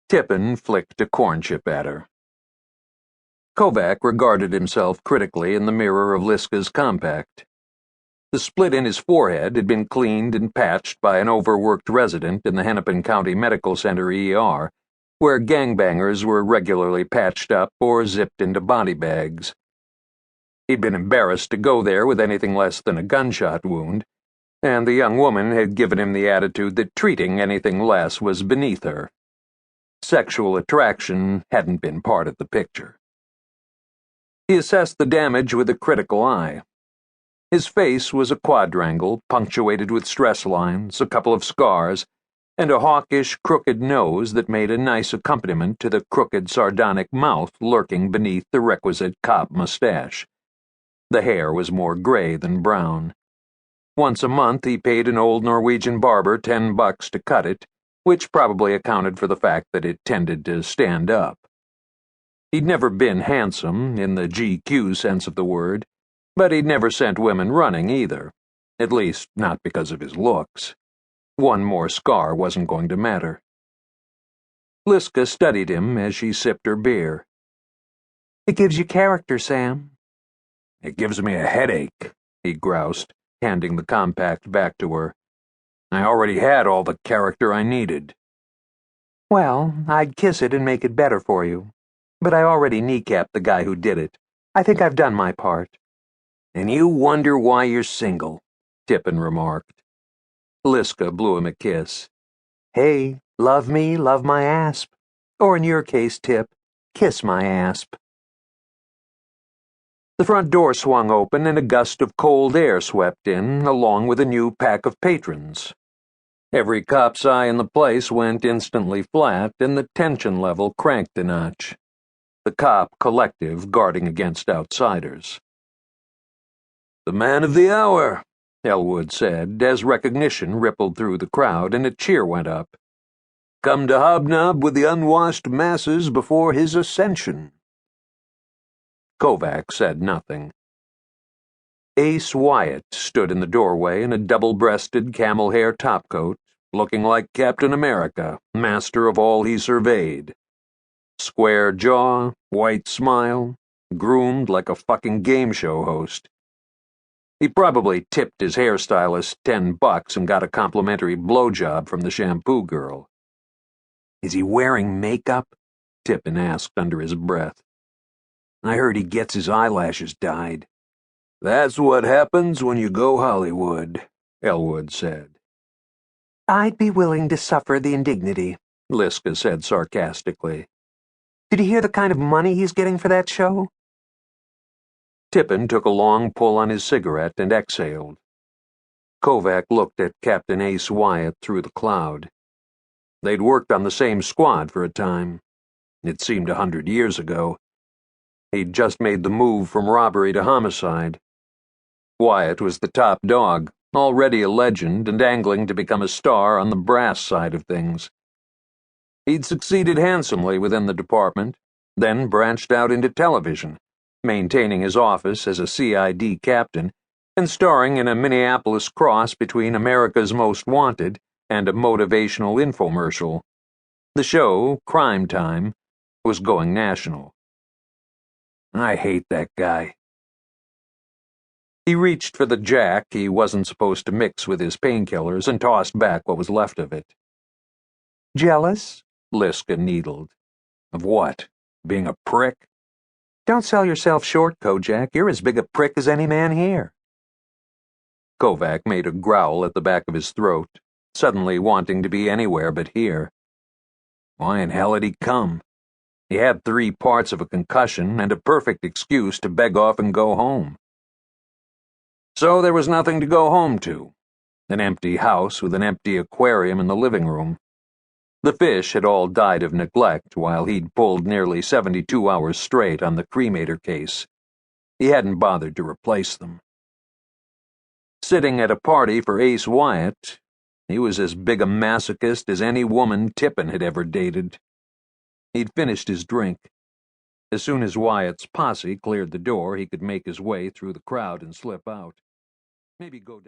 Tippin flicked a corn chip at her. Kovac regarded himself critically in the mirror of Liska's compact. The split in his forehead had been cleaned and patched by an overworked resident in the Hennepin County Medical Center ER, where gangbangers were regularly patched up or zipped into body bags. He'd been embarrassed to go there with anything less than a gunshot wound, and the young woman had given him the attitude that treating anything less was beneath her. Sexual attraction hadn't been part of the picture. He assessed the damage with a critical eye. His face was a quadrangle, punctuated with stress lines, a couple of scars, and a hawkish, crooked nose that made a nice accompaniment to the crooked, sardonic mouth lurking beneath the requisite cop mustache. The hair was more gray than brown. Once a month he paid an old Norwegian barber $10 to cut it, which probably accounted for the fact that it tended to stand up. He'd never been handsome, in the GQ sense of the word, but he'd never sent women running either, at least not because of his looks. One more scar wasn't going to matter. Liska studied him as she sipped her beer. "It gives you character, Sam." "It gives me a headache," he groused, handing the compact back to her. "I already had all the character I needed." "Well, I'd kiss it and make it better for you. But I already kneecapped the guy who did it. I think I've done my part." "And you wonder why you're single," Tippin remarked. Liska blew him a kiss. "Hey, love me, love my asp. Or in your case, Tip, kiss my asp." The front door swung open and a gust of cold air swept in, along with a new pack of patrons. Every cop's eye in the place went instantly flat, and the tension level cranked a notch. The cop collective guarding against outsiders. "The man of the hour," Elwood said, as recognition rippled through the crowd and a cheer went up. "Come to hobnob with the unwashed masses before his ascension." Kovac said nothing. Ace Wyatt stood in the doorway in a double-breasted camel hair topcoat, looking like Captain America, master of all he surveyed. Square jaw, white smile, groomed like a fucking game show host. He probably tipped his hairstylist $10 and got a complimentary blowjob from the shampoo girl. "Is he wearing makeup?" Tippin asked under his breath. "I heard he gets his eyelashes dyed." "That's what happens when you go Hollywood," Elwood said. "I'd be willing to suffer the indignity," Liska said sarcastically. "Did you hear the kind of money he's getting for that show?" Tippin took a long pull on his cigarette and exhaled. Kovac looked at Captain Ace Wyatt through the cloud. They'd worked on the same squad for a time. It seemed 100 years ago. He'd just made the move from robbery to homicide. Wyatt was the top dog, already a legend and angling to become a star on the brass side of things. He'd succeeded handsomely within the department, then branched out into television, maintaining his office as a CID captain and starring in a Minneapolis cross between America's Most Wanted and a motivational infomercial. The show, Crime Time, was going national. "I hate that guy." He reached for the jack he wasn't supposed to mix with his painkillers and tossed back what was left of it. "Jealous?" Liska needled. "Of what? Being a prick?" "Don't sell yourself short, Kojak. You're as big a prick as any man here." Kovac made a growl at the back of his throat, suddenly wanting to be anywhere but here. Why in hell had he come? He had 3 parts of a concussion and a perfect excuse to beg off and go home. So there was nothing to go home to. An empty house with an empty aquarium in the living room. The fish had all died of neglect while he'd pulled nearly 72 hours straight on the cremator case. He hadn't bothered to replace them. Sitting at a party for Ace Wyatt, he was as big a masochist as any woman Tippin had ever dated. He'd finished his drink. As soon as Wyatt's posse cleared the door, he could make his way through the crowd and slip out. Maybe go down.